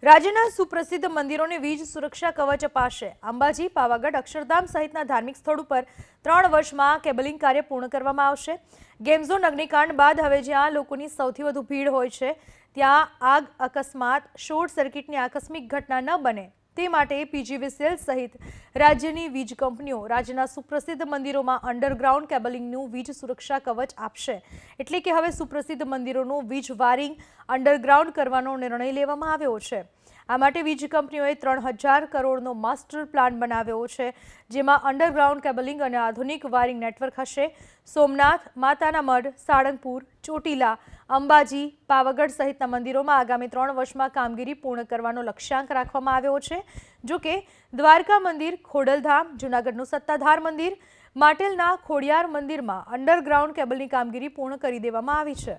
રાજ્યના સુપ્રસિદ્ધ મંદિરોને વીજ સુરક્ષા કવચ અપાશે। અંબાજી, પાવાગઢ, અક્ષરધામ સહિતના ધાર્મિક સ્થળો પર 3 વર્ષમાં કેબલિંગ કાર્ય પૂર્ણ કરવામાં આવશે। ગેમ ઝોન અગ્નિકાંડ બાદ હવે જ્યાં લોકોની સૌથી વધુ ભીડ હોય છે ત્યાં આગ, અકસ્માત, શોર્ટ સર્કિટની આકસ્મિક ઘટના ન બને તે માટે પીજીવીસીએલ સહિત રાજ્યની વીજ કંપનીઓ રાજ્યના સુપ્રસિદ્ધ મંદિરોમાં અંડરગ્રાઉન્ડ કેબલિંગનું વીજ સુરક્ષા કવચ આપશે। એટલે કે હવે સુપ્રસિદ્ધ મંદિરોનું વીજ વાયરિંગ અંડરગ્રાઉન્ડ કરવાનો નિર્ણય લેવામાં આવ્યો છે। આ માટે વીજ કંપનીઓએ 3000 કરોડનો માસ્ટર પ્લાન બનાવ્યો છે, જેમાં અંડરગ્રાઉન્ડ કેબલિંગ અને આધુનિક વાયરિંગ નેટવર્ક હશે। સોમનાથ, માતાના મઢ, સાળંગપુર, ચોટીલા, અંબાજી, પાવાગઢ સહિતના મંદિરોમાં આગામી 3 વર્ષમાં કામગીરી પૂર્ણ કરવાનો લક્ષ્યાંક રાખવામાં આવ્યો છે। જો કે દ્વારકા મંદિર, ખોડલધામ, જૂનાગઢનું સત્તાધાર મંદિર, માટેલના ખોડિયાર મંદિરમાં અંડરગ્રાઉન્ડ કેબલની કામગીરી પૂર્ણ કરી દેવામાં આવી છે।